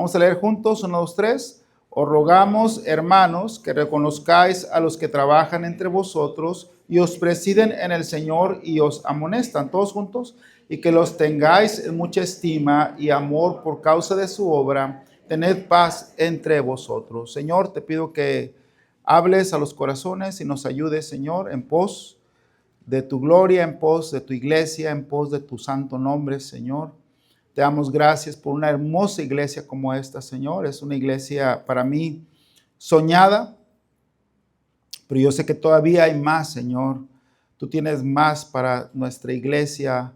Vamos a leer juntos, 1, 2, 3. Os rogamos, hermanos, que reconozcáis a los que trabajan entre vosotros y os presiden en el Señor y os amonestan, todos juntos, y que los tengáis en mucha estima y amor por causa de su obra. Tened paz entre vosotros. Señor, te pido que hables a los corazones y nos ayudes, Señor, en pos de tu gloria, en pos de tu iglesia, en pos de tu santo nombre, Señor. Te damos gracias por una hermosa iglesia como esta, Señor. Es una iglesia para mí soñada, pero yo sé que todavía hay más, Señor. Tú tienes más para nuestra iglesia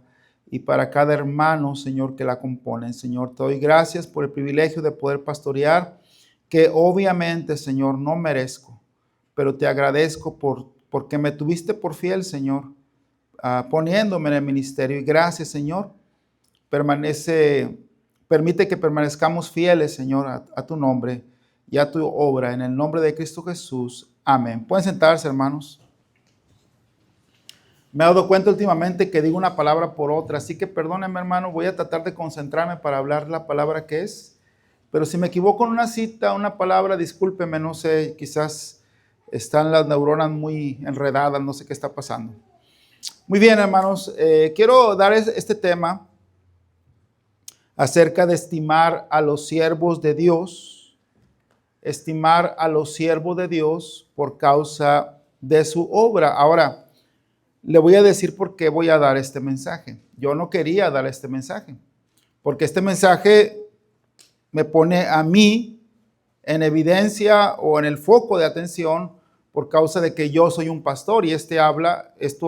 y para cada hermano, Señor, que la componen. Señor, te doy gracias por el privilegio de poder pastorear, que obviamente, Señor, no merezco, pero te agradezco porque me tuviste por fiel, Señor, poniéndome en el ministerio. Y gracias, Señor. Permite que permanezcamos fieles, Señor, a tu nombre y a tu obra, en el nombre de Cristo Jesús. Amén. Pueden sentarse, hermanos. Me he dado cuenta últimamente que digo una palabra por otra, así que perdónenme, hermano, voy a tratar de concentrarme para hablar la palabra que es, pero si me equivoco en una cita, una palabra, discúlpeme, no sé, quizás están las neuronas muy enredadas, no sé qué está pasando. Muy bien, hermanos, quiero dar este tema acerca de estimar a los siervos de Dios, estimar a los siervos de Dios por causa de su obra. Ahora, le voy a decir por qué voy a dar este mensaje. Yo no quería dar este mensaje, porque este mensaje me pone a mí en evidencia o en el foco de atención por causa de que yo soy un pastor y esto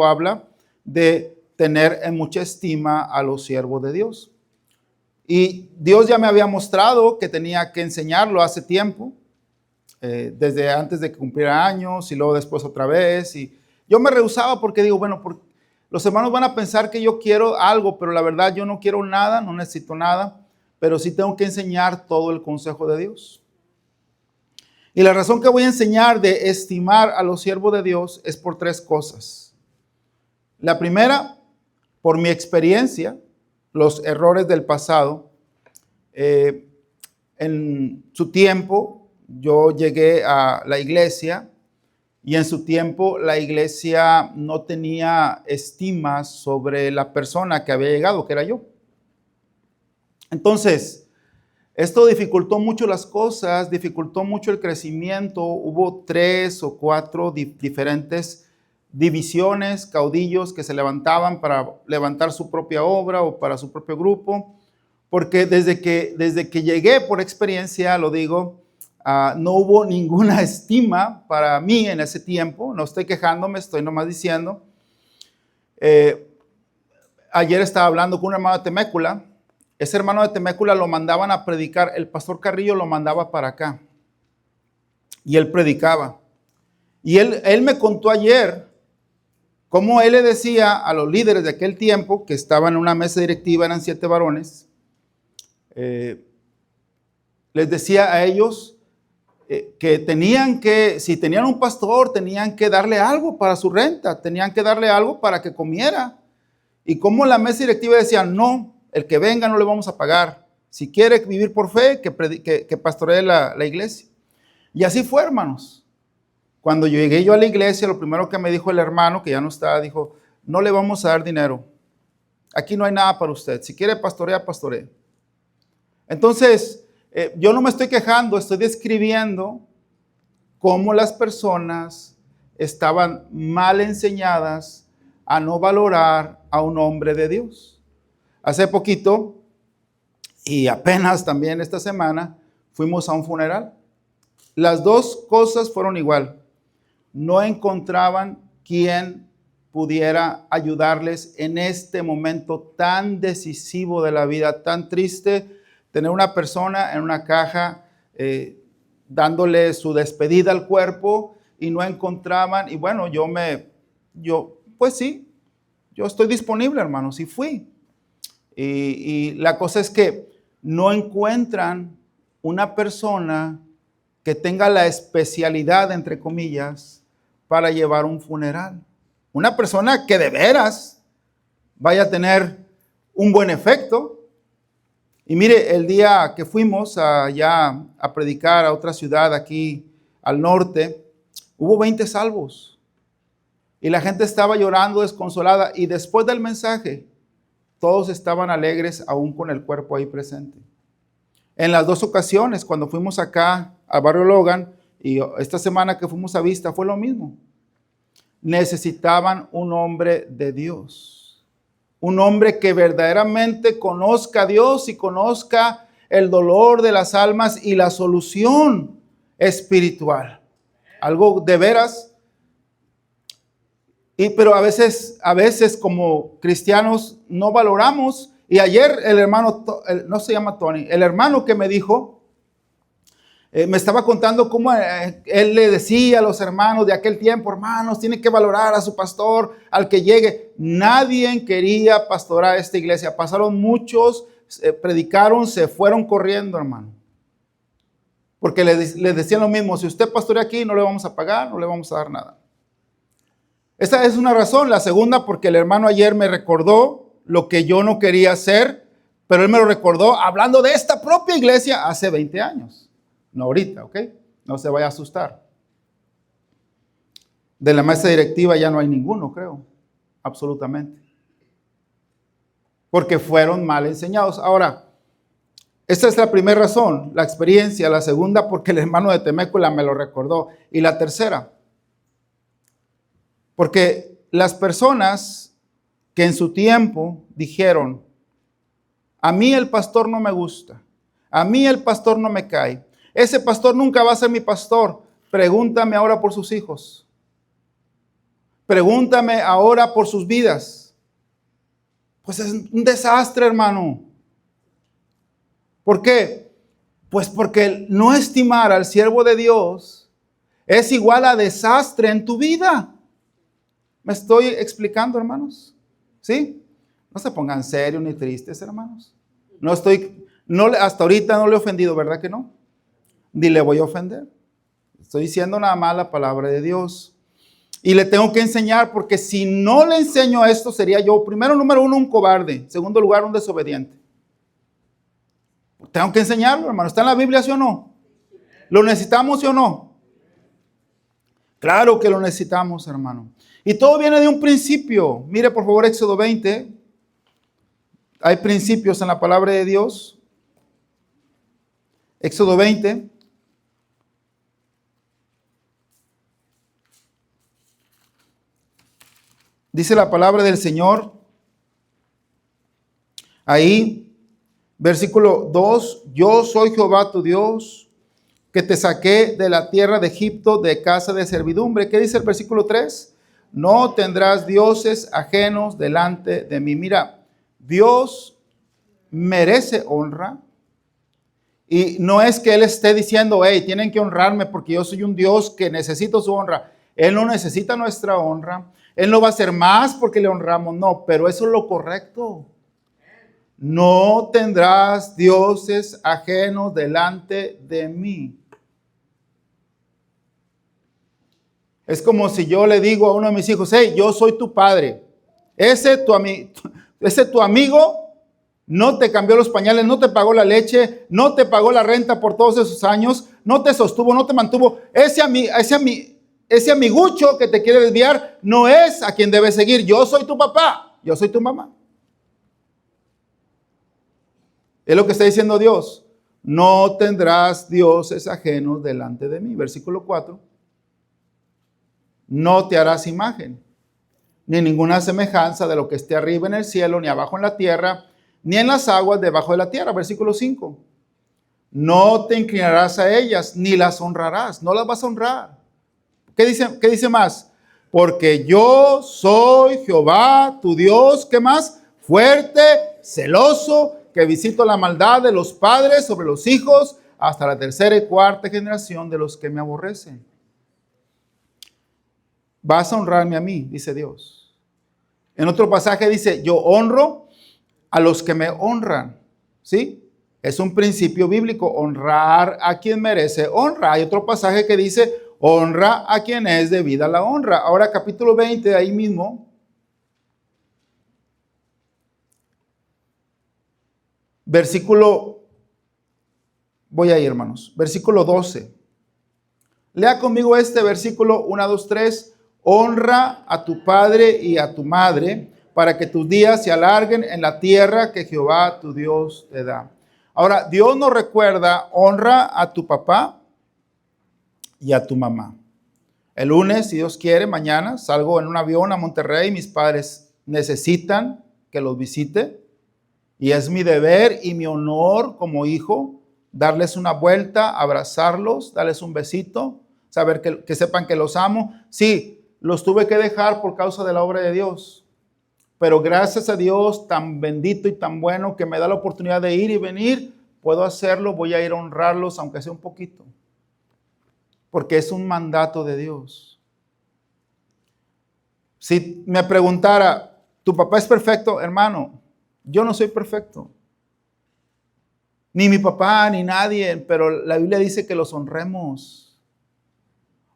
habla de tener en mucha estima a los siervos de Dios. Y Dios ya me había mostrado que tenía que enseñarlo hace tiempo, desde antes de que cumpliera años y luego después otra vez. Y yo me rehusaba porque digo, bueno, los hermanos van a pensar que yo quiero algo, pero la verdad yo no quiero nada, no necesito nada, pero sí tengo que enseñar todo el consejo de Dios. Y la razón que voy a enseñar de estimar a los siervos de Dios es por 3 cosas. La primera, por mi experiencia, los errores del pasado. En su tiempo, yo llegué a la iglesia y en su tiempo la iglesia no tenía estima sobre la persona que había llegado, que era yo. Entonces, esto dificultó mucho las cosas, dificultó mucho el crecimiento. Hubo 3 o 4 diferentes divisiones, caudillos que se levantaban para levantar su propia obra o para su propio grupo, porque desde que llegué, por experiencia, lo digo, no hubo ninguna estima para mí en ese tiempo. No estoy quejándome, estoy nomás diciendo. Ayer estaba hablando con un hermano de Temécula. Ese hermano de Temécula lo mandaban a predicar, el pastor Carrillo lo mandaba para acá y él predicaba. Y él me contó ayer cómo él le decía a los líderes de aquel tiempo, que estaban en una mesa directiva, eran 7 varones, les decía a ellos que si tenían un pastor, tenían que darle algo para su renta, tenían que darle algo para que comiera. Y como la mesa directiva decía, no, el que venga no le vamos a pagar. Si quiere vivir por fe, que pastoree la iglesia. Y así fue, hermanos. Cuando llegué yo a la iglesia, lo primero que me dijo el hermano, que ya no está, dijo, no le vamos a dar dinero. Aquí no hay nada para usted. Si quiere pastorear, pastoree. Entonces, yo no me estoy quejando, estoy describiendo cómo las personas estaban mal enseñadas a no valorar a un hombre de Dios. Hace poquito, y apenas también esta semana, fuimos a un funeral. Las 2 cosas fueron igual. No encontraban quien pudiera ayudarles en este momento tan decisivo de la vida, tan triste, tener una persona en una caja dándole su despedida al cuerpo y no encontraban. Y bueno, pues sí, yo estoy disponible, hermanos, y fui. Y la cosa es que no encuentran una persona que tenga la especialidad, entre comillas, para llevar un funeral. Una persona que de veras vaya a tener un buen efecto. Y mire, el día que fuimos allá a predicar a otra ciudad aquí al norte, hubo 20 salvos. Y la gente estaba llorando, desconsolada. Y después del mensaje, todos estaban alegres, aún con el cuerpo ahí presente. En las dos ocasiones, cuando fuimos acá a Barrio Logan, y esta semana que fuimos a Vista, fue lo mismo. Necesitaban un hombre de Dios. Un hombre que verdaderamente conozca a Dios y conozca el dolor de las almas y la solución espiritual. Algo de veras. Pero a veces como cristianos no valoramos. Y ayer el hermano, no se llama Tony, el hermano que me dijo, me estaba contando cómo él le decía a los hermanos de aquel tiempo, hermanos, tienen que valorar a su pastor, al que llegue. Nadie quería pastorar esta iglesia. Pasaron muchos, predicaron, se fueron corriendo, hermano. Porque les decían lo mismo, si usted pastorea aquí, no le vamos a pagar, no le vamos a dar nada. Esa es una razón. La segunda, porque el hermano ayer me recordó lo que yo no quería hacer, pero él me lo recordó hablando de esta propia iglesia hace 20 años. No ahorita, ¿ok? No se vaya a asustar. De la mesa directiva ya no hay ninguno, creo. Absolutamente. Porque fueron mal enseñados. Ahora, esta es la primera razón, la experiencia. La segunda, porque el hermano de Temécula me lo recordó. Y la tercera, porque las personas que en su tiempo dijeron, a mí el pastor no me gusta, a mí el pastor no me cae, ese pastor nunca va a ser mi pastor, pregúntame ahora por sus hijos, pregúntame ahora por sus vidas. Pues es un desastre, hermano. ¿Por qué? Pues porque no estimar al siervo de Dios es igual a desastre en tu vida. ¿Me estoy explicando, hermanos? ¿Sí? No se pongan serios ni tristes, hermanos. Hasta ahorita no le he ofendido, ¿verdad que no? Ni le voy a ofender. Estoy diciendo nada más la palabra de Dios. Y le tengo que enseñar, porque si no le enseño esto, sería yo, número uno, un cobarde. Segundo lugar, un desobediente. Tengo que enseñarlo, hermano. ¿Está en la Biblia, sí o no? ¿Lo necesitamos, sí o no? Claro que lo necesitamos, hermano. Y todo viene de un principio. Mire, por favor, Éxodo 20. Hay principios en la palabra de Dios. Éxodo 20. Dice la palabra del Señor. Ahí, versículo 2. Yo soy Jehová tu Dios, que te saqué de la tierra de Egipto, de casa de servidumbre. ¿Qué dice el versículo 3? No tendrás dioses ajenos delante de mí. Mira, Dios merece honra. Y no es que Él esté diciendo, hey, tienen que honrarme porque yo soy un Dios que necesito su honra. Él no necesita nuestra honra. Él no va a hacer más porque le honramos. No, pero eso es lo correcto. No tendrás dioses ajenos delante de mí. Es como si yo le digo a uno de mis hijos, hey, yo soy tu padre. Ese tu amigo no te cambió los pañales, no te pagó la leche, no te pagó la renta por todos esos años, no te sostuvo, no te mantuvo. Ese amigucho que te quiere desviar no es a quien debes seguir. Yo soy tu papá, yo soy tu mamá. Es lo que está diciendo Dios. No tendrás dioses ajenos delante de mí. Versículo 4. No te harás imagen, ni ninguna semejanza de lo que esté arriba en el cielo, ni abajo en la tierra, ni en las aguas debajo de la tierra. Versículo 5. No te inclinarás a ellas, ni las honrarás. No las vas a honrar. ¿Qué dice más? Porque yo soy Jehová, tu Dios, ¿qué más? Fuerte, celoso, que visito la maldad de los padres sobre los hijos, hasta la tercera y cuarta generación de los que me aborrecen. Vas a honrarme a mí, dice Dios. En otro pasaje dice, yo honro a los que me honran. ¿Sí? Es un principio bíblico, honrar a quien merece honra. Hay otro pasaje que dice, honra a quien es debida la honra. Ahora capítulo 20, ahí mismo. voy a ir, hermanos, versículo 12. Lea conmigo este versículo 1, 2, 3. Honra a tu padre y a tu madre para que tus días se alarguen en la tierra que Jehová tu Dios te da. Ahora, Dios nos recuerda, honra a tu papá y a tu mamá. El lunes, si Dios quiere, mañana salgo en un avión a Monterrey. Mis padres necesitan que los visite. Y es mi deber y mi honor como hijo darles una vuelta, abrazarlos, darles un besito, saber que sepan que los amo. Sí, los tuve que dejar por causa de la obra de Dios. Pero gracias a Dios, tan bendito y tan bueno que me da la oportunidad de ir y venir, puedo hacerlo, voy a ir a honrarlos, aunque sea un poquito. Porque es un mandato de Dios. Si me preguntara, ¿tu papá es perfecto? Hermano, yo no soy perfecto. Ni mi papá, ni nadie, pero la Biblia dice que los honremos.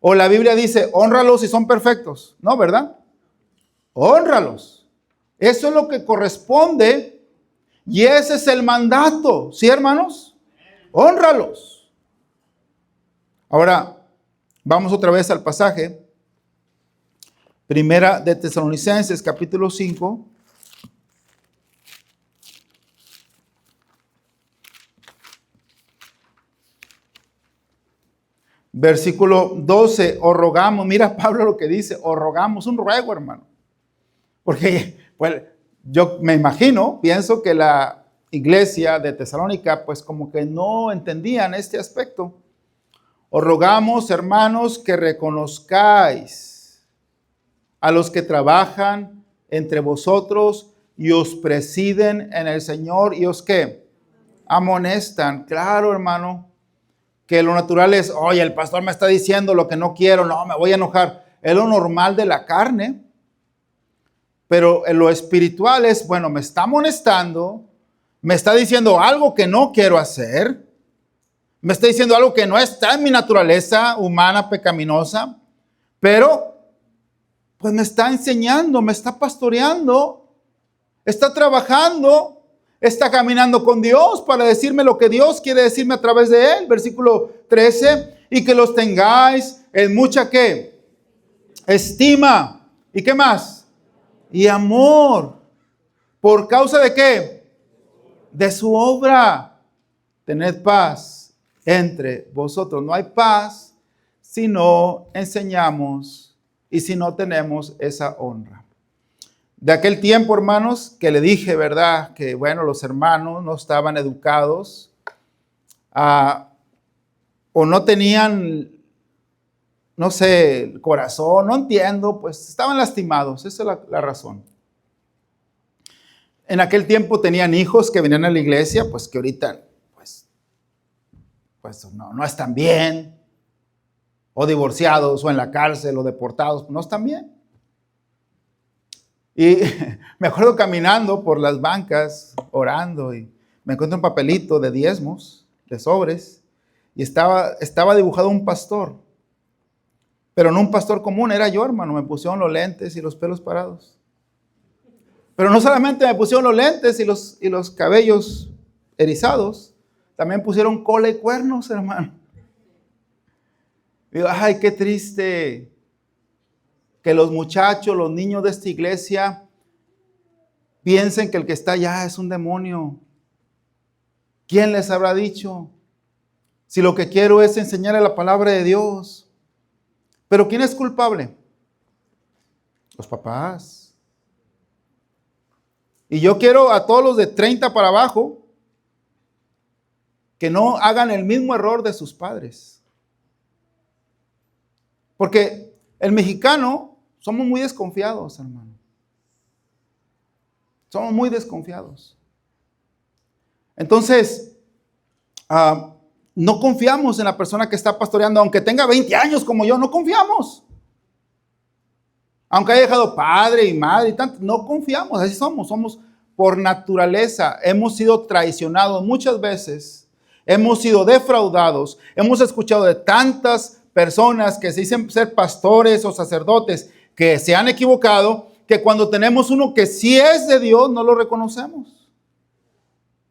O la Biblia dice, hónralos si son perfectos. No, ¿verdad? Hónralos. Eso es lo que corresponde y ese es el mandato. ¿Sí, hermanos? Hónralos. Ahora, vamos otra vez al pasaje. Primera de Tesalonicenses, capítulo 5. Versículo 12, os rogamos, mira Pablo lo que dice, os rogamos, un ruego, hermano. Porque pues, yo me imagino, pienso que la iglesia de Tesalónica, pues como que no entendían este aspecto. Os rogamos, hermanos, que reconozcáis a los que trabajan entre vosotros y os presiden en el Señor y os ¿qué? Amonestan. Claro, hermano, que lo natural es, oye, el pastor me está diciendo lo que no quiero, no, me voy a enojar. Es lo normal de la carne. Pero en lo espiritual es, bueno, me está amonestando, me está diciendo algo que no quiero hacer, me está diciendo algo que no está en mi naturaleza humana pecaminosa, pero pues me está enseñando, me está pastoreando, está trabajando, está caminando con Dios para decirme lo que Dios quiere decirme a través de él. Versículo 13, y que los tengáis en mucha ¿qué? Estima. ¿Y qué más? Y amor. ¿Por causa de qué? De su obra. Tened paz entre vosotros. No hay paz si no enseñamos y si no tenemos esa honra. De aquel tiempo, hermanos, que le dije, ¿verdad? Que bueno, los hermanos no estaban educados o no tenían, no sé, el corazón, no entiendo, pues estaban lastimados, esa es la razón. En aquel tiempo tenían hijos que venían a la iglesia, pues que ahorita, pues no están bien, o divorciados, o en la cárcel, o deportados, no están bien. Y me acuerdo caminando por las bancas, orando, y me encuentro un papelito de diezmos, de sobres, y estaba dibujado un pastor. Pero no un pastor común, era yo, hermano. Me pusieron los lentes y los pelos parados. Pero no solamente me pusieron los lentes y los cabellos erizados, también pusieron cola y cuernos, hermano. Digo, ay, qué triste que los muchachos, los niños de esta iglesia piensen que el que está allá es un demonio. ¿Quién les habrá dicho? Si lo que quiero es enseñarle la palabra de Dios. ¿Pero quién es culpable? Los papás. Y yo quiero a todos los de 30 para abajo que no hagan el mismo error de sus padres. Porque el mexicano somos muy desconfiados, hermano. Somos muy desconfiados. Entonces, no confiamos en la persona que está pastoreando, aunque tenga 20 años como yo, no confiamos. Aunque haya dejado padre y madre y tanto, no confiamos, así somos por naturaleza. Hemos sido traicionados muchas veces, hemos sido defraudados, hemos escuchado de tantas personas que se dicen ser pastores o sacerdotes que se han equivocado, que cuando tenemos uno que sí es de Dios, no lo reconocemos.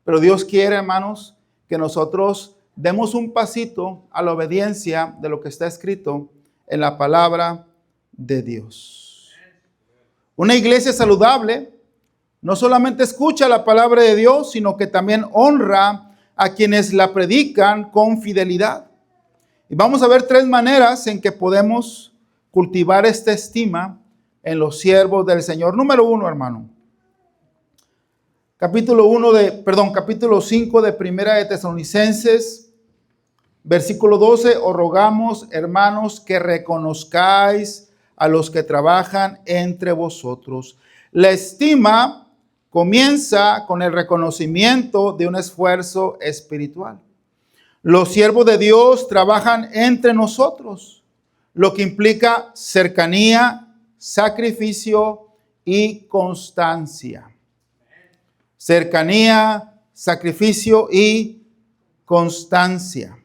Pero Dios quiere, hermanos, que nosotros demos un pasito a la obediencia de lo que está escrito en la palabra de Dios. Una iglesia saludable no solamente escucha la palabra de Dios, sino que también honra a quienes la predican con fidelidad. Y vamos a ver 3 maneras en que podemos cultivar esta estima en los siervos del Señor. Número 1, hermano. Capítulo 5 de Primera de Tesalonicenses, versículo 12. Os rogamos, hermanos, que reconozcáis a los que trabajan entre vosotros. La estima comienza con el reconocimiento de un esfuerzo espiritual. Los siervos de Dios trabajan entre nosotros, lo que implica cercanía, sacrificio y constancia. Cercanía, sacrificio y constancia.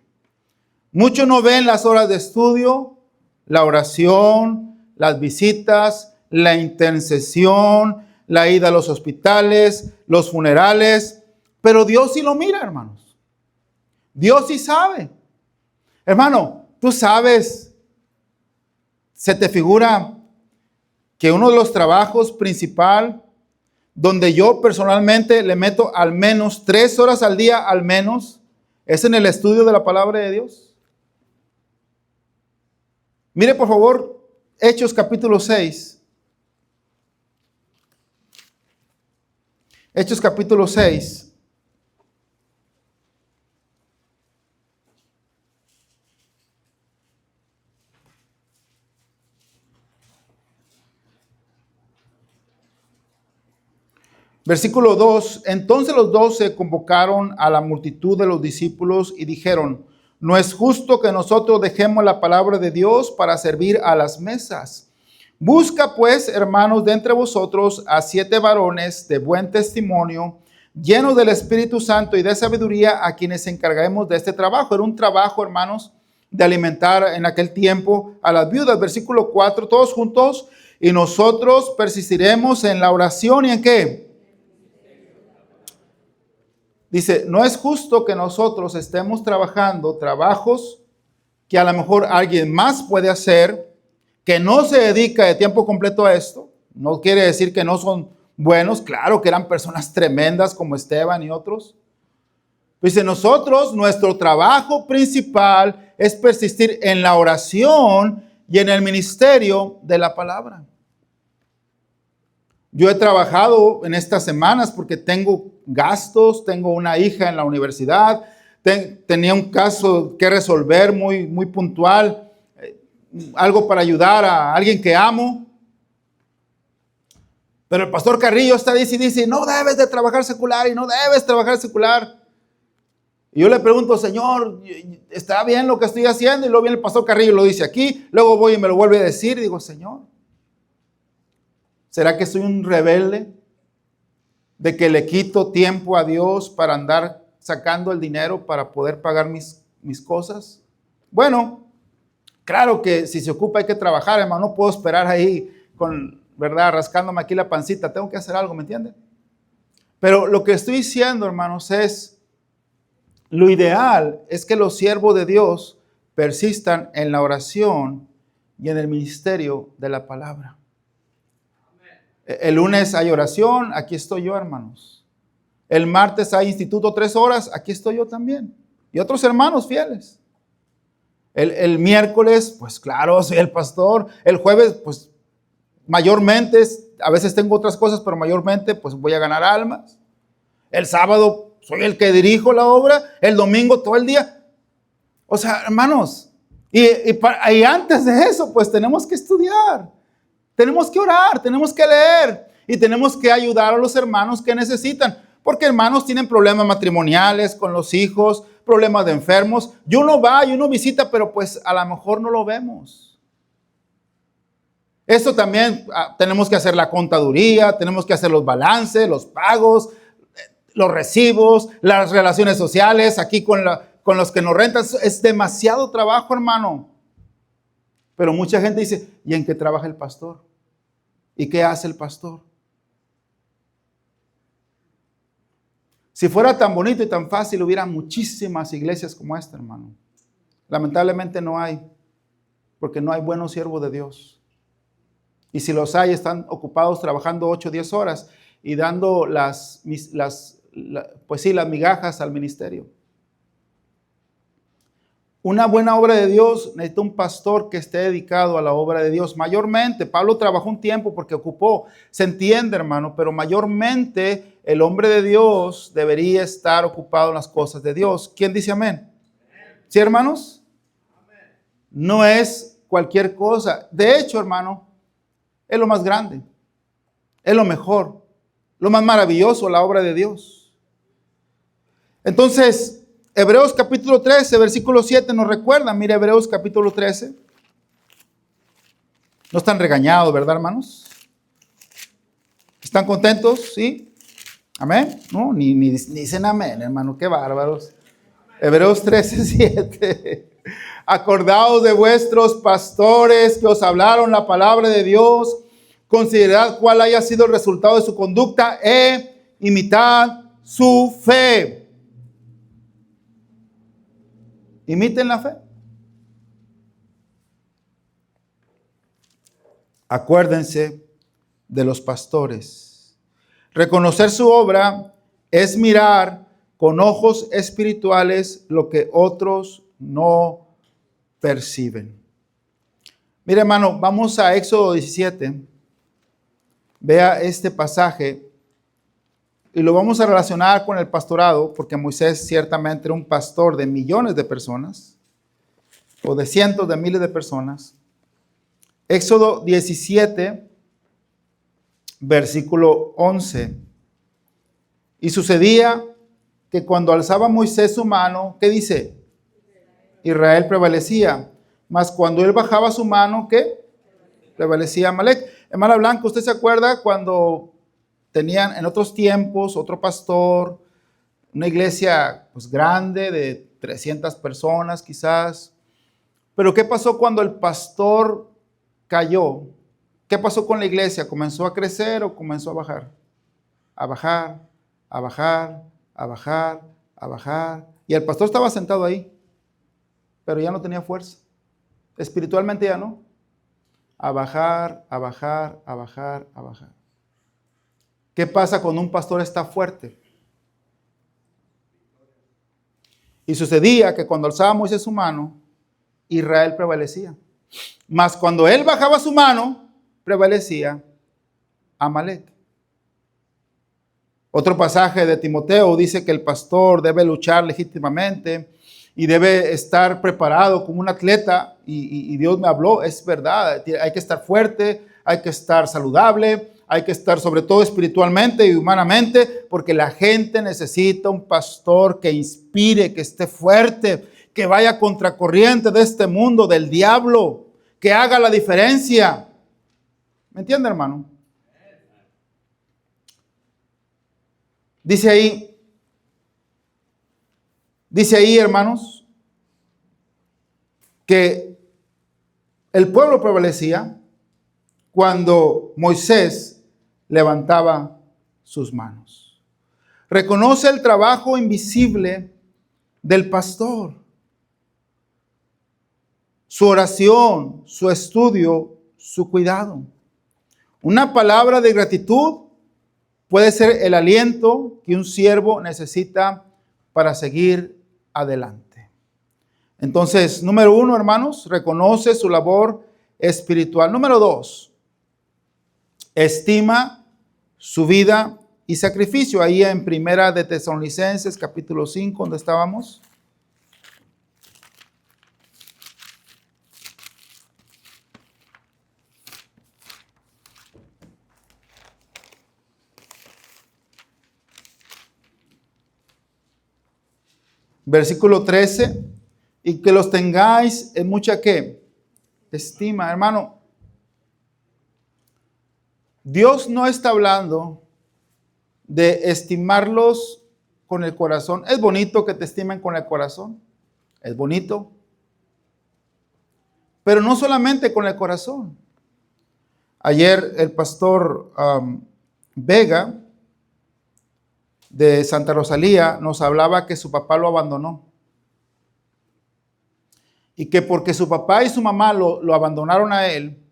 Muchos no ven las horas de estudio, la oración, las visitas, la intercesión, la ida a los hospitales, los funerales, pero Dios sí lo mira, hermanos. Dios sí sabe. Hermano, tú sabes, se te figura que uno de los trabajos principal donde yo personalmente le meto al menos 3 horas al día, al menos, es en el estudio de la palabra de Dios. Mire, por favor, Hechos capítulo 6. Hechos capítulo 6. Versículo 2, entonces los 12 convocaron a la multitud de los discípulos y dijeron, no es justo que nosotros dejemos la palabra de Dios para servir a las mesas. Busca pues, hermanos, de entre vosotros a 7 varones de buen testimonio, llenos del Espíritu Santo y de sabiduría, a quienes encargaremos de este trabajo. Era un trabajo, hermanos, de alimentar en aquel tiempo a las viudas. Versículo 4, todos juntos, y nosotros persistiremos en la oración y en ¿qué? Dice, no es justo que nosotros estemos trabajando trabajos que a lo mejor alguien más puede hacer, que no se dedica de tiempo completo a esto. No quiere decir que no son buenos, claro que eran personas tremendas como Esteban y otros. Dice, nosotros, nuestro trabajo principal es persistir en la oración y en el ministerio de la palabra. Yo he trabajado en estas semanas porque tengo gastos, tengo una hija en la universidad, tenía un caso que resolver muy puntual, algo para ayudar a alguien que amo. Pero el pastor Carrillo dice, no debes de trabajar secular y no debes trabajar secular. Y yo le pregunto, Señor, ¿está bien lo que estoy haciendo? Y luego viene el pastor Carrillo y lo dice aquí, luego voy y me lo vuelve a decir y digo, Señor, ¿será que soy un rebelde de que le quito tiempo a Dios para andar sacando el dinero para poder pagar mis cosas? Bueno, claro que si se ocupa hay que trabajar, hermano. No puedo esperar ahí ¿verdad? Rascándome aquí la pancita. Tengo que hacer algo, ¿me entiende? Pero lo que estoy diciendo, hermanos, lo ideal es que los siervos de Dios persistan en la oración y en el ministerio de la palabra. El lunes hay oración, aquí estoy yo, hermanos. El martes hay instituto 3 horas, aquí estoy yo también. Y otros hermanos fieles. El miércoles, pues claro, soy el pastor. El jueves, pues mayormente, a veces tengo otras cosas, pero mayormente, pues voy a ganar almas. El sábado soy el que dirijo la obra. El domingo todo el día. O sea, hermanos, y antes de eso, pues tenemos que estudiar. Tenemos que orar, tenemos que leer y tenemos que ayudar a los hermanos que necesitan. Porque hermanos tienen problemas matrimoniales con los hijos, problemas de enfermos. Y uno va y uno visita, pero pues a lo mejor no lo vemos. Eso también tenemos que hacer la contaduría, tenemos que hacer los balances, los pagos, los recibos, las relaciones sociales, aquí con los que nos rentan. Es demasiado trabajo, hermano. Pero mucha gente dice, ¿y en qué trabaja el pastor? ¿Y qué hace el pastor? Si fuera tan bonito y tan fácil, hubiera muchísimas iglesias como esta, hermano. Lamentablemente no hay, porque no hay buenos siervos de Dios. Y si los hay, están ocupados trabajando 8 o 10 horas y dando las migajas al ministerio. Una buena obra de Dios necesita un pastor que esté dedicado a la obra de Dios. Mayormente, Pablo trabajó un tiempo porque ocupó, se entiende, hermano, pero mayormente el hombre de Dios debería estar ocupado en las cosas de Dios. ¿Quién dice amén? ¿Sí, hermanos? No es cualquier cosa. De hecho, hermano, es lo más grande, es lo mejor, lo más maravilloso, la obra de Dios. Entonces, Hebreos capítulo 13, versículo 7 nos recuerda. Mire, Hebreos capítulo 13. No están regañados, ¿verdad, hermanos? ¿Están contentos? ¿Sí? ¿Amén? No, ni dicen amén, hermano. Qué bárbaros. Hebreos 13, 7. Acordaos de vuestros pastores que os hablaron la palabra de Dios. Considerad cuál haya sido el resultado de su conducta e imitad su fe. Imiten la fe. Acuérdense de los pastores. Reconocer su obra es mirar con ojos espirituales lo que otros no perciben. Mire, hermano, vamos a Éxodo 17. Vea este pasaje y lo vamos a relacionar con el pastorado, porque Moisés ciertamente era un pastor de millones de personas o de cientos de miles de personas. Éxodo 17, versículo 11. Y sucedía que cuando alzaba Moisés su mano, ¿qué dice? Israel prevalecía. Mas cuando él bajaba su mano, ¿qué? Prevalecía Amalek. Hermana Blanca, ¿usted se acuerda cuando tenían en otros tiempos otro pastor, una iglesia pues grande de 300 personas quizás? Pero ¿qué pasó cuando el pastor cayó? ¿Qué pasó con la iglesia? ¿Comenzó a crecer o comenzó a bajar? A bajar, a bajar, a bajar, a bajar. Y el pastor estaba sentado ahí, pero ya no tenía fuerza. Espiritualmente ya no. A bajar, a bajar, a bajar, a bajar. ¿Qué pasa cuando un pastor está fuerte? Y sucedía que cuando alzaba Moisés su mano, Israel prevalecía. Mas cuando él bajaba su mano, prevalecía Amalek. Otro pasaje de Timoteo dice que el pastor debe luchar legítimamente y debe estar preparado como un atleta. Y Dios me habló, es verdad, hay que estar fuerte, hay que estar saludable, hay que estar sobre todo espiritualmente y humanamente, porque la gente necesita un pastor que inspire, que esté fuerte, que vaya contracorriente de este mundo, del diablo, que haga la diferencia. ¿Me entiende, hermano? Dice ahí, hermanos, que el pueblo prevalecía cuando Moisés levantaba sus manos. Reconoce el trabajo invisible del pastor. Su oración, su estudio, su cuidado. Una palabra de gratitud puede ser el aliento que un siervo necesita para seguir adelante. Entonces, número 1, hermanos, reconoce su labor espiritual. Número 2, estima su vida y sacrificio. Ahí en Primera de Tesalonicenses, capítulo 5, donde estábamos. Versículo 13, y que los tengáis en mucha ¿qué? Estima, hermano. Dios no está hablando de estimarlos con el corazón. Es bonito que te estimen con el corazón, es bonito, pero no solamente con el corazón. Ayer el pastor Vega de Santa Rosalía nos hablaba que su papá lo abandonó. Y que porque su papá y su mamá lo abandonaron a él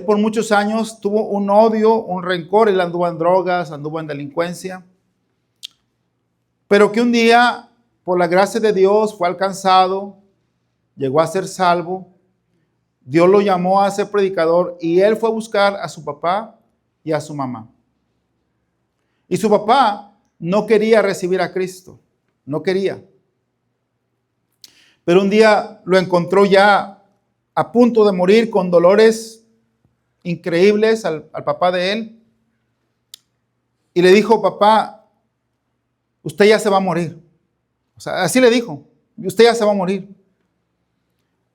por muchos años tuvo un odio, un rencor. Él anduvo en drogas, anduvo en delincuencia. Pero que un día, por la gracia de Dios, fue alcanzado, llegó a ser salvo. Dios lo llamó a ser predicador y él fue a buscar a su papá y a su mamá. Y su papá no quería recibir a Cristo, no quería. Pero un día lo encontró ya a punto de morir con dolores increíbles al papá de él. Y le dijo: papá, usted ya se va a morir. O sea, así le dijo: usted ya se va a morir.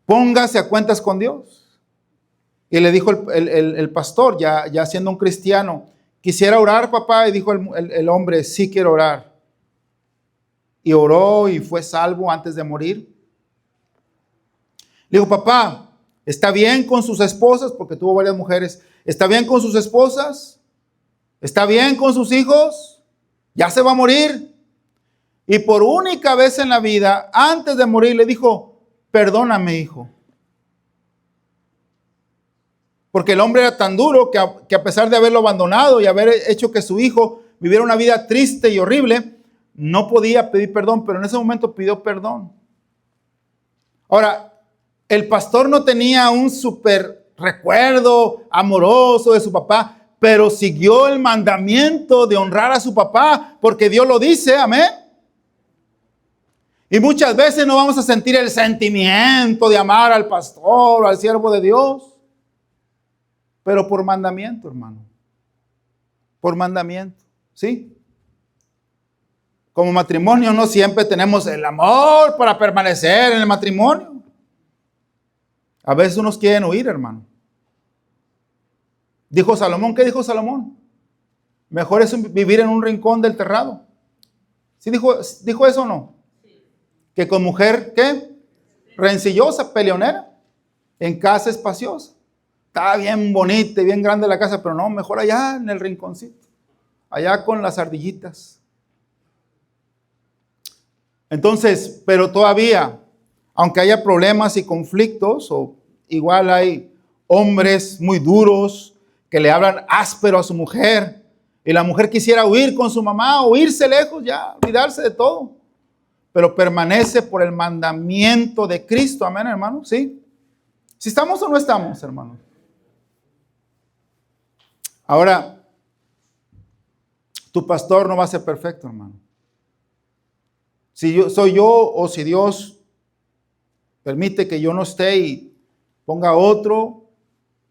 Póngase a cuentas con Dios. Y le dijo el pastor, ya siendo un cristiano: quisiera orar, papá. Y dijo el hombre: sí quiero orar. Y oró y fue salvo antes de morir. Le dijo: papá, ¿está bien con sus esposas? Porque tuvo varias mujeres. ¿Está bien con sus esposas? ¿Está bien con sus hijos? Ya se va a morir. Y por única vez en la vida, antes de morir, le dijo: perdóname, hijo. Porque el hombre era tan duro que a pesar de haberlo abandonado y haber hecho que su hijo viviera una vida triste y horrible, no podía pedir perdón, pero en ese momento pidió perdón. Ahora, el pastor no tenía un súper recuerdo amoroso de su papá, pero siguió el mandamiento de honrar a su papá, porque Dios lo dice, amén. Y muchas veces no vamos a sentir el sentimiento de amar al pastor o al siervo de Dios, pero por mandamiento, hermano. Por mandamiento, ¿sí? Como matrimonio no siempre tenemos el amor para permanecer en el matrimonio. A veces unos quieren huir, hermano. Dijo Salomón, ¿qué dijo Salomón? Mejor es vivir en un rincón del terrado. ¿Sí dijo eso o no? Que con mujer, ¿qué? Rencillosa, peleonera, en casa espaciosa. Está bien bonita y bien grande la casa, pero no, mejor allá en el rinconcito. Allá con las ardillitas. Entonces, pero todavía, aunque haya problemas y conflictos, o igual hay hombres muy duros que le hablan áspero a su mujer, y la mujer quisiera huir con su mamá o irse lejos ya, olvidarse de todo, pero permanece por el mandamiento de Cristo, amén, hermano, ¿sí? ¿Si estamos o no estamos, hermano? Ahora, tu pastor no va a ser perfecto, hermano. Si soy yo o si Dios permite que yo no esté y ponga otro,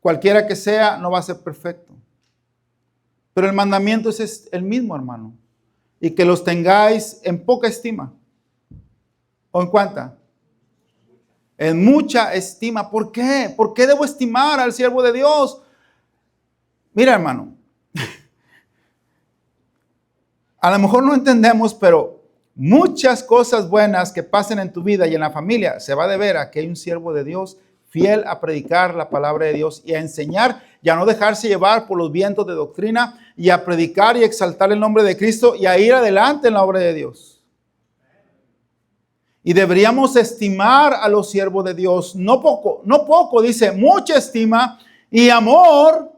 cualquiera que sea, no va a ser perfecto. Pero el mandamiento es el mismo, hermano. Y que los tengáis en poca estima. ¿O en cuánta? En mucha estima. ¿Por qué? ¿Por qué debo estimar al siervo de Dios? Mira, hermano. A lo mejor no entendemos, pero muchas cosas buenas que pasen en tu vida y en la familia se va a deber a que hay un siervo de Dios fiel a predicar la palabra de Dios y a enseñar y a no dejarse llevar por los vientos de doctrina y a predicar y exaltar el nombre de Cristo y a ir adelante en la obra de Dios. Y deberíamos estimar a los siervos de Dios, no poco, dice, mucha estima y amor.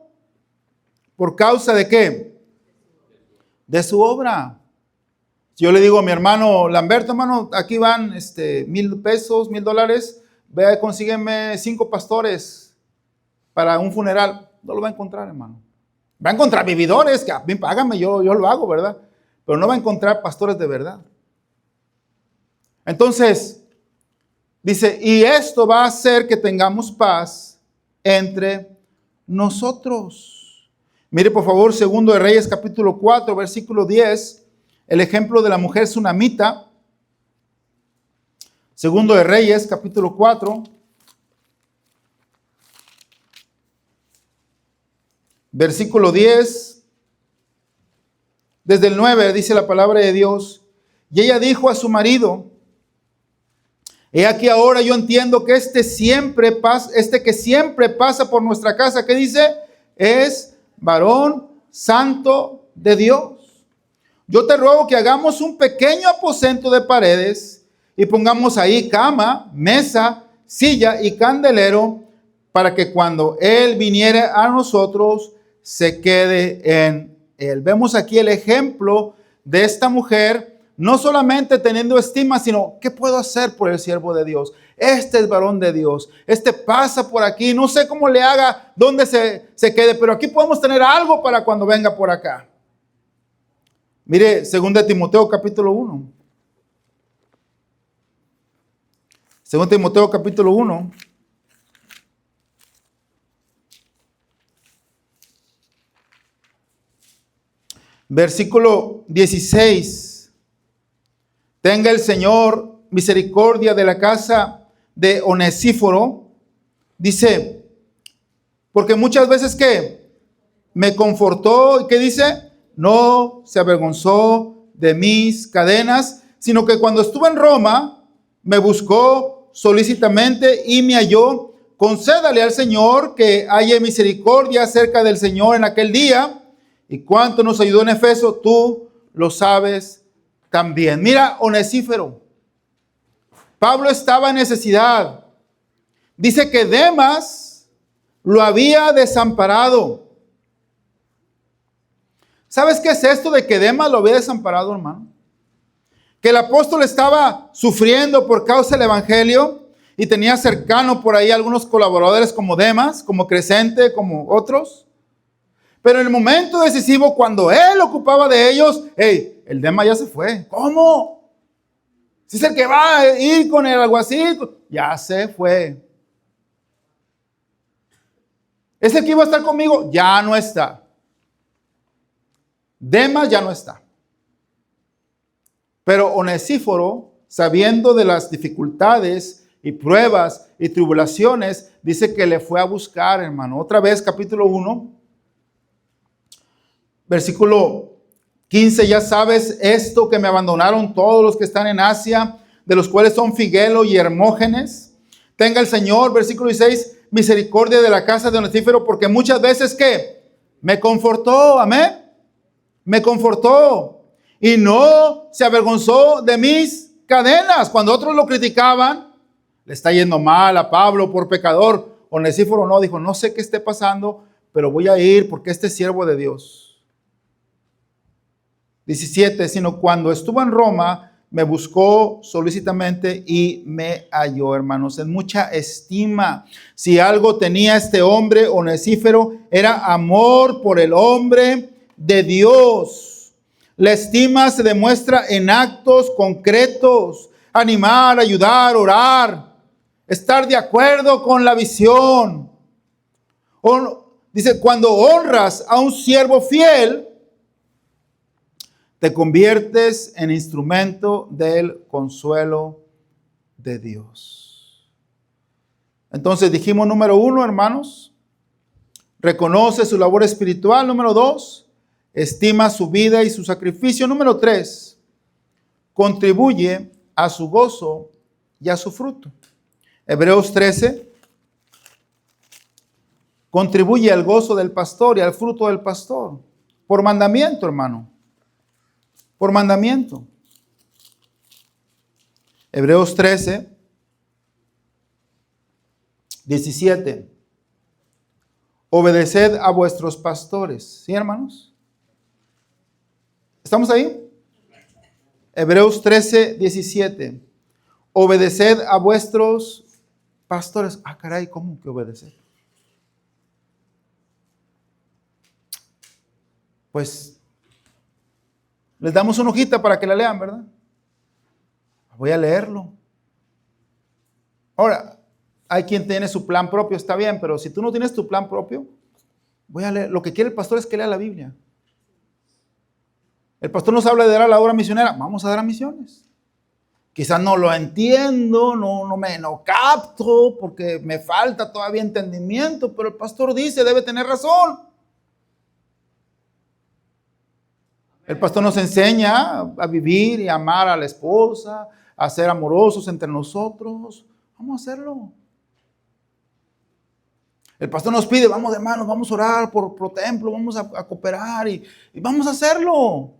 ¿Por causa de qué? De su obra. Si yo le digo a mi hermano Lamberto, hermano, aquí van $1,000, $1,000, ve, consígueme 5 pastores para un funeral. No lo va a encontrar, hermano. Va a encontrar vividores, que bien, págame, yo lo hago, ¿verdad? Pero no va a encontrar pastores de verdad. Entonces, dice, y esto va a hacer que tengamos paz entre nosotros. Mire, por favor, 2 de Reyes, capítulo 4, versículo 10, el ejemplo de la mujer sunamita. 2 de Reyes, capítulo 4, versículo 10, desde el 9, dice la palabra de Dios. Y ella dijo a su marido: he aquí ahora yo entiendo que este que siempre pasa por nuestra casa, ¿qué dice? Es varón santo de Dios. yo te ruego que hagamos un pequeño aposento de paredes y pongamos ahí cama, mesa, silla y candelero, para que cuando Él viniere a nosotros, se quede en Él. Vemos aquí el ejemplo de esta mujer, no solamente teniendo estima, sino ¿qué puedo hacer por el siervo de Dios? Este es varón de Dios, este pasa por aquí, no sé cómo le haga, dónde se quede, pero aquí podemos tener algo para cuando venga por acá. Mire, 2 Timoteo capítulo 1. 2 Timoteo capítulo 1. Versículo 16. Tenga el Señor misericordia de la casa de Onesíforo. Dice, porque muchas veces que me confortó, ¿y qué dice? No se avergonzó de mis cadenas, sino que cuando estuve en Roma, me buscó solícitamente y me halló. Concédale al Señor que haya misericordia acerca del Señor en aquel día. Y cuánto nos ayudó en Efeso, tú lo sabes también. Mira, Onesíforo. Pablo estaba en necesidad. Dice que Demas lo había desamparado. ¿Sabes qué es esto de que Demas lo había desamparado, hermano? Que el apóstol estaba sufriendo por causa del evangelio y tenía cercano por ahí algunos colaboradores como Demas, como Crescente, como otros. Pero en el momento decisivo, cuando él ocupaba de ellos, hey, el Demas ya se fue. ¿Cómo? Si es el que va a ir con el alguacil, ya se fue. ¿Es el que iba a estar conmigo? Ya no está. Demas ya no está. Pero Onesíforo, sabiendo de las dificultades y pruebas y tribulaciones, dice que le fue a buscar, hermano. Otra vez, capítulo 1, versículo 15, ya sabes esto, que me abandonaron todos los que están en Asia, de los cuales son Figelo y Hermógenes. Tenga el Señor, versículo 16, misericordia de la casa de Onesíforo, porque muchas veces que me confortó, amén, me confortó y no se avergonzó de mis cadenas. Cuando otros lo criticaban, le está yendo mal a Pablo por pecador, Onesíforo no, dijo, no sé qué esté pasando, pero voy a ir porque este es siervo de Dios. 17, sino cuando estuvo en Roma, me buscó solícitamente y me halló, hermanos, en mucha estima. Si algo tenía este hombre, Onesíforo, era amor por el hombre de Dios. La estima se demuestra en actos concretos: animar, ayudar, orar, estar de acuerdo con la visión. Dice, cuando honras a un siervo fiel, te conviertes en instrumento del consuelo de Dios. Entonces dijimos, número 1, hermanos, reconoce su labor espiritual. Número 2, estima su vida y su sacrificio. Número 3, contribuye a su gozo y a su fruto. Hebreos 13, contribuye al gozo del pastor y al fruto del pastor. Por mandamiento, hermano. Por mandamiento. Hebreos 13, 17. Obedeced a vuestros pastores. ¿Sí, hermanos? ¿Estamos ahí? Hebreos 13, 17. Obedeced a vuestros pastores. Ah, caray, ¿cómo que obedecer? Pues les damos una hojita para que la lean, ¿verdad? Voy a leerlo. Ahora, hay quien tiene su plan propio, está bien, pero si tú no tienes tu plan propio, voy a leer. Lo que quiere el pastor es que lea la Biblia. El pastor nos habla de dar a la obra misionera. Vamos a dar a misiones. Quizás no lo entiendo, no capto, porque me falta todavía entendimiento, pero el pastor dice, debe tener razón. El pastor nos enseña a vivir y amar a la esposa, a ser amorosos entre nosotros. Vamos a hacerlo. El pastor nos pide, vamos hermanos, vamos a orar por templo, vamos a cooperar y vamos a hacerlo.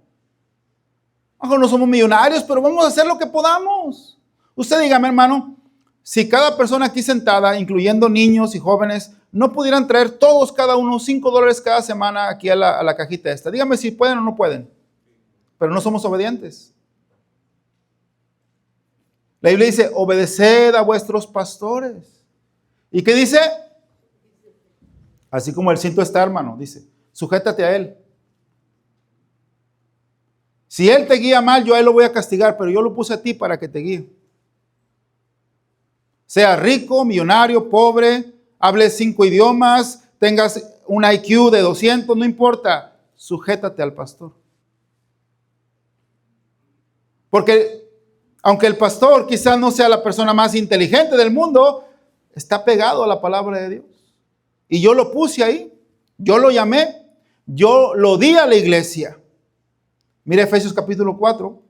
Ojo, no somos millonarios, pero vamos a hacer lo que podamos. Usted dígame, hermano, si cada persona aquí sentada, incluyendo niños y jóvenes, no pudieran traer todos, cada uno, $5 cada semana aquí a la cajita esta. Dígame si pueden o no pueden. Pero no somos obedientes. La Biblia dice, obedeced a vuestros pastores. ¿Y qué dice? Así como el cinto está, hermano, dice, sujétate a él. Si él te guía mal, yo a él lo voy a castigar, pero yo lo puse a ti para que te guíe. Sea rico, millonario, pobre, hables 5 idiomas, tengas un IQ de 200, no importa, sujétate al pastor. Porque aunque el pastor quizás no sea la persona más inteligente del mundo, está pegado a la palabra de Dios. Y yo lo puse ahí, yo lo llamé, yo lo di a la iglesia. Mira Efesios capítulo 4.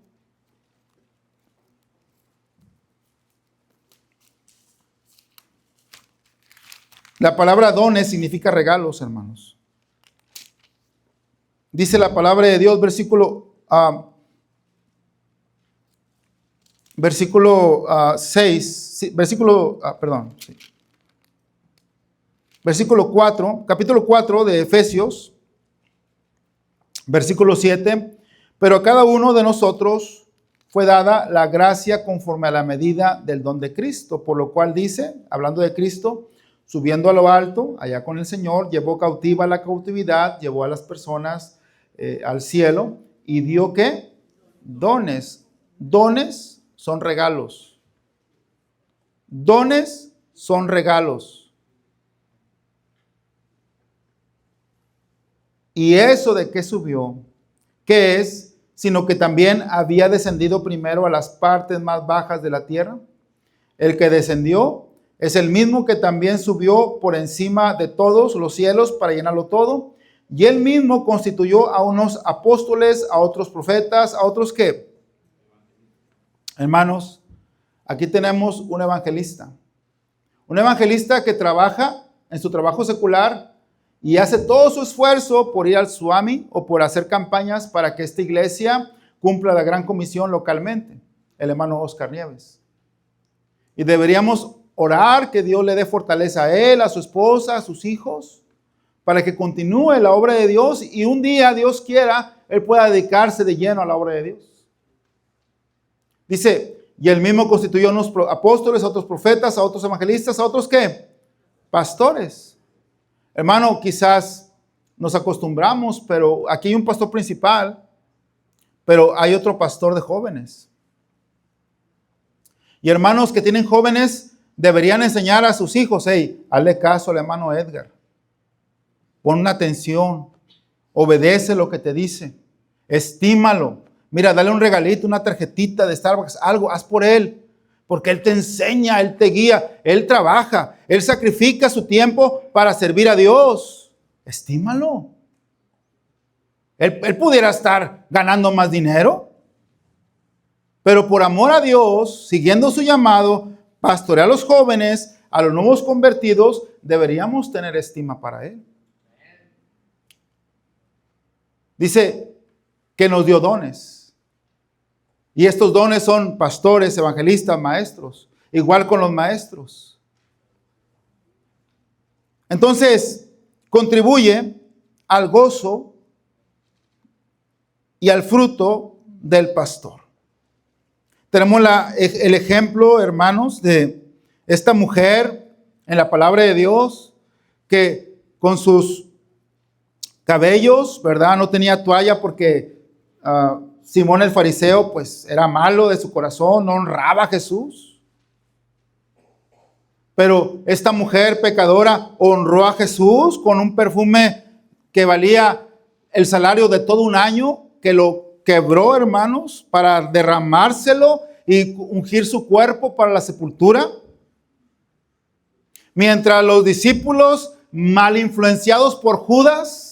La palabra dones significa regalos, hermanos. Dice la palabra de Dios, versículo 6, versículo 4, capítulo 4 de Efesios, versículo 7, pero a cada uno de nosotros fue dada la gracia conforme a la medida del don de Cristo, por lo cual dice, hablando de Cristo, subiendo a lo alto, allá con el Señor, llevó cautiva la cautividad, llevó a las personas al cielo y dio ¿qué? Dones. Dones son regalos. Dones son regalos. ¿Y eso de qué subió? ¿Qué es? Sino que también había descendido primero a las partes más bajas de la tierra. El que descendió es el mismo que también subió por encima de todos los cielos para llenarlo todo. Y él mismo constituyó a unos apóstoles, a otros profetas, a otros ¿qué? Hermanos, aquí tenemos un evangelista. Un evangelista que trabaja en su trabajo secular y hace todo su esfuerzo por ir al Swami o por hacer campañas para que esta iglesia cumpla la gran comisión localmente. El hermano Oscar Nieves. Y deberíamos orar que Dios le dé fortaleza a él, a su esposa, a sus hijos, para que continúe la obra de Dios y un día, Dios quiera, él pueda dedicarse de lleno a la obra de Dios. Dice, y él mismo constituyó a unos apóstoles, a otros profetas, a otros evangelistas, a otros ¿qué? Pastores. Hermano, quizás nos acostumbramos, pero aquí hay un pastor principal, pero hay otro pastor de jóvenes. Y hermanos que tienen jóvenes deberían enseñar a sus hijos, hey, hazle caso al hermano Edgar. Pon una atención, obedece lo que te dice, estímalo. Mira, dale un regalito, una tarjetita de Starbucks, algo, haz por él. Porque él te enseña, él te guía, él trabaja, él sacrifica su tiempo para servir a Dios. Estímalo. Él pudiera estar ganando más dinero, pero por amor a Dios, siguiendo su llamado, pastorea a los jóvenes, a los nuevos convertidos, deberíamos tener estima para él. Dice que nos dio dones. Y estos dones son pastores, evangelistas, maestros. Igual con los maestros. Entonces, contribuye al gozo y al fruto del pastor. Tenemos el ejemplo, hermanos, de esta mujer en la palabra de Dios que con sus cabellos, ¿verdad? No tenía toalla porque Simón el fariseo pues era malo de su corazón, no honraba a Jesús. Pero esta mujer pecadora honró a Jesús con un perfume que valía el salario de todo un año, que lo quebró, hermanos, para derramárselo y ungir su cuerpo para la sepultura. Mientras los discípulos, mal influenciados por Judas,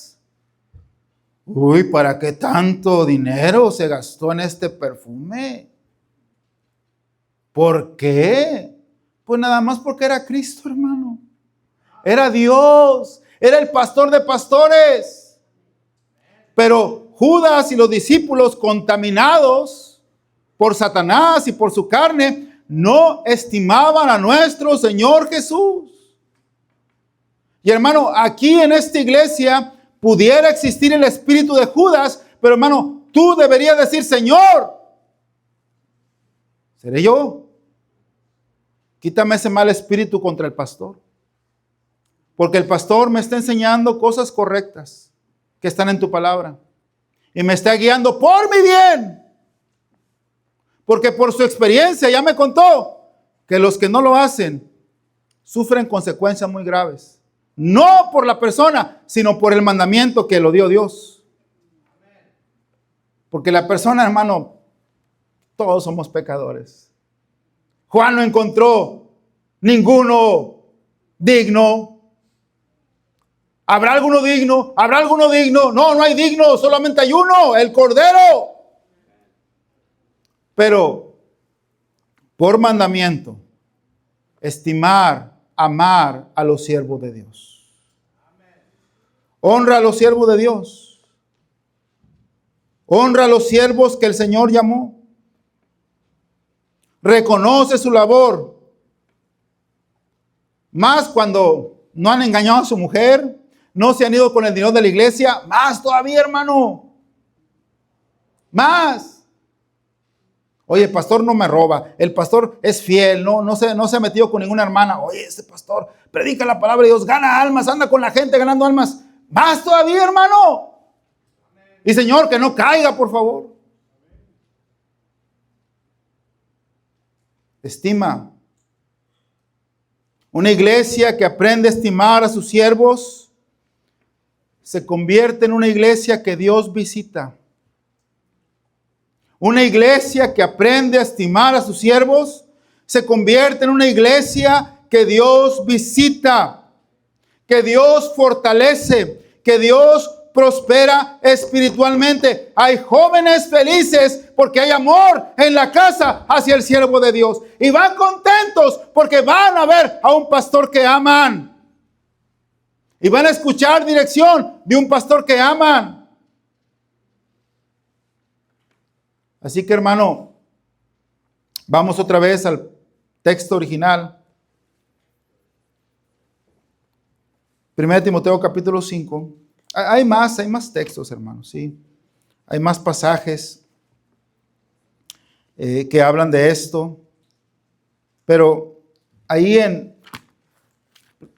¿para qué tanto dinero se gastó en este perfume? ¿Por qué? Pues nada más porque era Cristo, hermano. Era Dios, era el pastor de pastores. Pero Judas y los discípulos, contaminados por Satanás y por su carne, no estimaban a nuestro Señor Jesús. Y hermano, aquí en esta iglesia pudiera existir el espíritu de Judas, pero hermano, tú deberías decir: Señor, ¿seré yo? Quítame ese mal espíritu contra el pastor. Porque el pastor me está enseñando cosas correctas que están en tu palabra. Y me está guiando por mi bien. Porque por su experiencia ya me contó que los que no lo hacen sufren consecuencias muy graves. No por la persona, sino por el mandamiento que lo dio Dios. Porque la persona, hermano, todos somos pecadores. Juan no encontró ninguno digno. ¿Habrá alguno digno? ¿Habrá alguno digno? No, no hay digno, solamente hay uno, el Cordero. Pero por mandamiento, estimar, amar a los siervos de Dios. Honra a los siervos de Dios. Honra a los siervos que el Señor llamó. Reconoce su labor. Más cuando no han engañado a su mujer, no se han ido con el dinero de la iglesia, más todavía, hermano. Más. Oye, el pastor no me roba, el pastor es fiel, no se ha metido con ninguna hermana. Oye, ese pastor predica la palabra de Dios, gana almas, anda con la gente ganando almas. Más todavía, hermano. Y Señor, que no caiga, por favor. Estima. Una iglesia que aprende a estimar a sus siervos se convierte en una iglesia que Dios visita. Una iglesia que aprende a estimar a sus siervos se convierte en una iglesia que Dios visita, que Dios fortalece, que Dios prospera espiritualmente. Hay jóvenes felices porque hay amor en la casa hacia el siervo de Dios. Y van contentos porque van a ver a un pastor que aman. Y van a escuchar dirección de un pastor que aman. Así que, hermano, vamos otra vez al texto original. 1 Timoteo capítulo 5. Hay más textos, hermanos, ¿sí? Hay más pasajes que hablan de esto. Pero ahí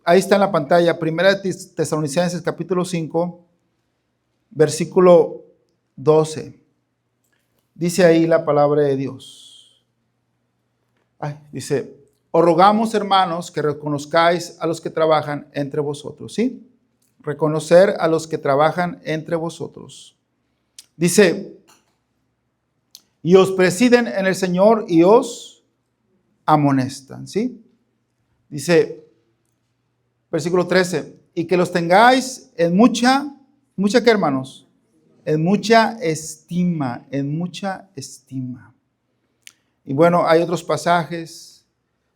está en la pantalla, 1 Tesalonicenses capítulo 5, versículo 12. Dice ahí la palabra de Dios. Dice: os rogamos, hermanos, que reconozcáis a los que trabajan entre vosotros. ¿Sí? Reconocer a los que trabajan entre vosotros. Dice: y os presiden en el Señor y os amonestan. ¿Sí? Dice, versículo 13, y que los tengáis en mucha ¿qué, hermanos? En mucha estima, en mucha estima. Y bueno, hay otros pasajes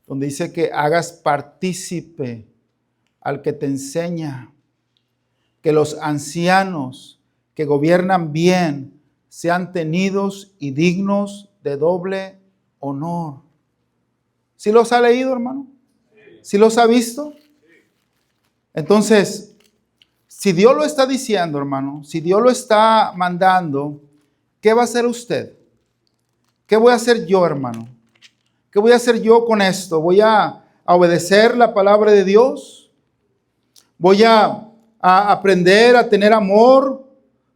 donde dice que hagas partícipe al que te enseña, que los ancianos que gobiernan bien sean tenidos y dignos de doble honor. ¿Sí los ha leído, hermano? ¿Sí los ha visto? Entonces, si Dios lo está diciendo, hermano, si Dios lo está mandando, ¿qué va a hacer usted? ¿Qué voy a hacer yo, hermano? ¿Qué voy a hacer yo con esto? ¿Voy a obedecer la palabra de Dios? ¿Voy a aprender a tener amor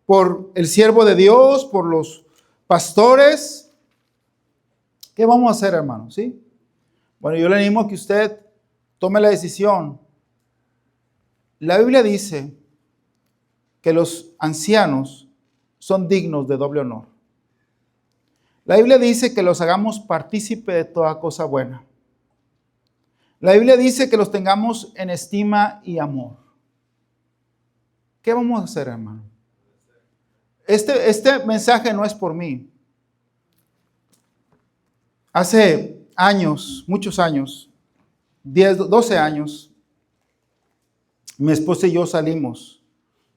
por el siervo de Dios, por los pastores? ¿Qué vamos a hacer, hermano? ¿Sí? Bueno, yo le animo a que usted tome la decisión. La Biblia dice que los ancianos son dignos de doble honor. La Biblia dice que los hagamos partícipe de toda cosa buena. La Biblia dice que los tengamos en estima y amor. ¿Qué vamos a hacer, hermano? Este mensaje no es por mí. Hace años, muchos años, 10, 12 años, mi esposa y yo salimos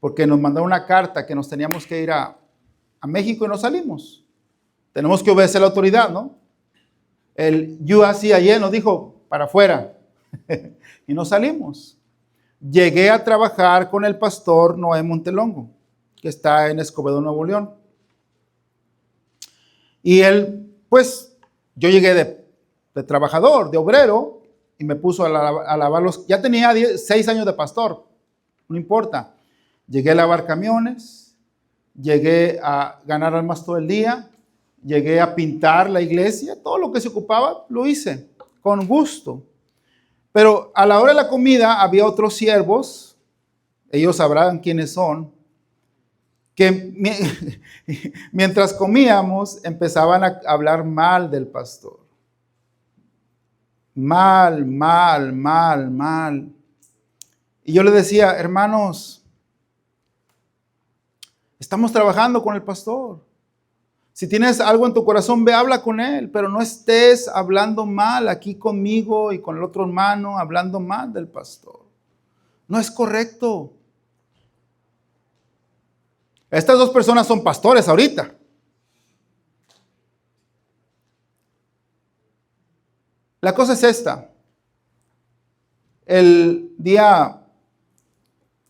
porque nos mandaron una carta que nos teníamos que ir a México y no salimos. Tenemos que obedecer a la autoridad, ¿no? El USCIS nos dijo, para afuera, y no salimos. Llegué a trabajar con el pastor Noé Montelongo, que está en Escobedo, Nuevo León. Y él, pues, yo llegué de trabajador, de obrero, y me puso a lavar los... Ya tenía 6 años de pastor, no importa. Llegué a lavar camiones, llegué a ganar almas todo el día, llegué a pintar la iglesia, todo lo que se ocupaba lo hice, con gusto. Pero a la hora de la comida había otros siervos, ellos sabrán quiénes son, que mientras comíamos empezaban a hablar mal del pastor. Mal. Y yo le decía, hermanos, estamos trabajando con el pastor. Si tienes algo en tu corazón, ve, habla con él, pero no estés hablando mal aquí conmigo y con el otro hermano, hablando mal del pastor. No es correcto. Estas 2 personas son pastores ahorita. La cosa es esta.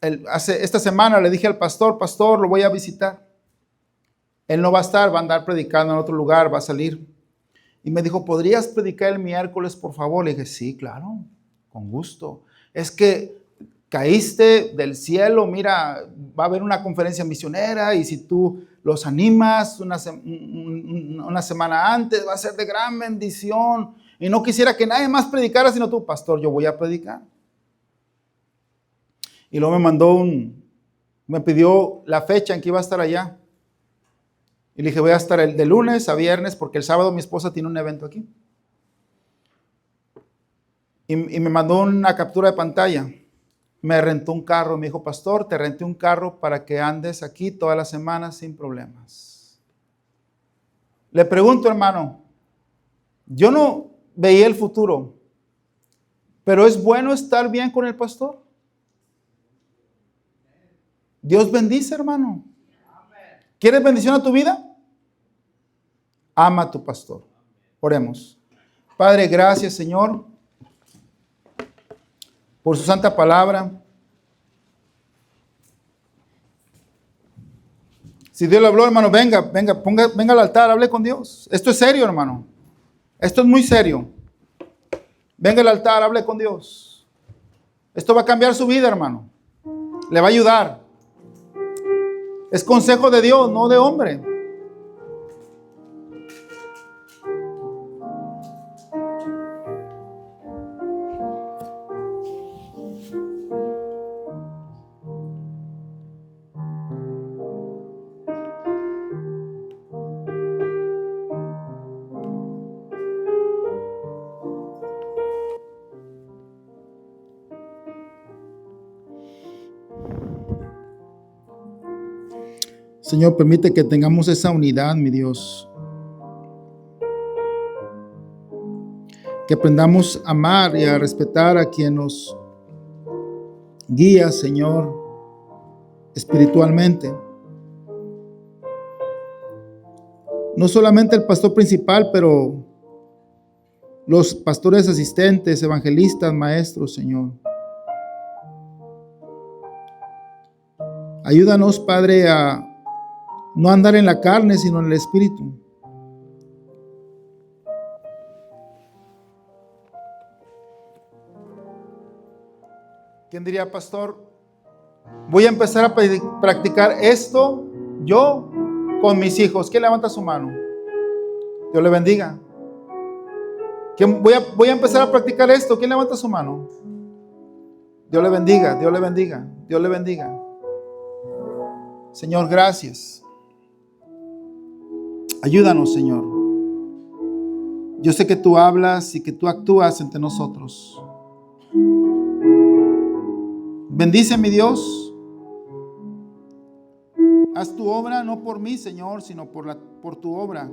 Esta semana le dije al pastor, lo voy a visitar. Él no va a estar, va a andar predicando en otro lugar, va a salir. Y me dijo, ¿podrías predicar el miércoles, por favor? Le dije, sí, claro, con gusto. Es que caíste del cielo, mira, va a haber una conferencia misionera y si tú los animas una semana antes, va a ser de gran bendición. Y no quisiera que nadie más predicara, sino tú, pastor, yo voy a predicar. Y luego me pidió la fecha en que iba a estar allá. Y le dije, voy a estar de lunes a viernes, porque el sábado mi esposa tiene un evento aquí. Y me mandó una captura de pantalla. Me rentó un carro. Me dijo, pastor, te renté un carro para que andes aquí todas las semanas sin problemas. Le pregunto, hermano, yo no veía el futuro, pero ¿es bueno estar bien con el pastor? Dios bendice, hermano. ¿Quieres bendición a tu vida? Ama a tu pastor. Oremos. Padre, gracias, Señor, por su santa palabra. Si Dios le habló, hermano, venga al altar, hable con Dios. Esto es serio, hermano. Esto es muy serio. Venga al altar, hable con Dios. Esto va a cambiar su vida, hermano. Le va a ayudar. Es consejo de Dios, no de hombre. Señor, permite que tengamos esa unidad, mi Dios. Que aprendamos a amar y a respetar a quien nos guía, Señor, espiritualmente. No solamente el pastor principal, pero los pastores asistentes, evangelistas, maestros, Señor. Ayúdanos, Padre, a no andar en la carne, sino en el Espíritu. ¿Quién diría, pastor? Voy a empezar a practicar esto yo con mis hijos. ¿Quién levanta su mano? Dios le bendiga. Voy a empezar a practicar esto. ¿Quién levanta su mano? Dios le bendiga, Dios le bendiga, Dios le bendiga. Señor, gracias. Ayúdanos, Señor. Yo sé que tú hablas y que tú actúas entre nosotros. Bendice, mi Dios. Haz tu obra, no por mí, Señor, sino por tu obra.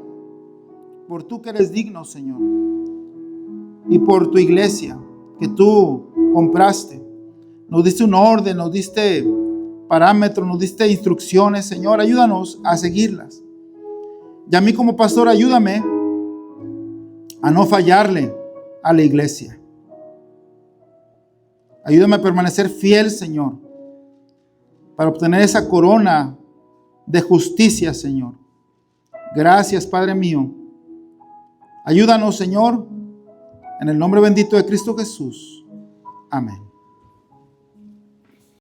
Por tú que eres digno, Señor. Y por tu iglesia que tú compraste. Nos diste un orden, nos diste parámetros, nos diste instrucciones, Señor. Ayúdanos a seguirlas. Y a mí como pastor, ayúdame a no fallarle a la iglesia. Ayúdame a permanecer fiel, Señor, para obtener esa corona de justicia, Señor. Gracias, Padre mío. Ayúdanos, Señor, en el nombre bendito de Cristo Jesús. Amén.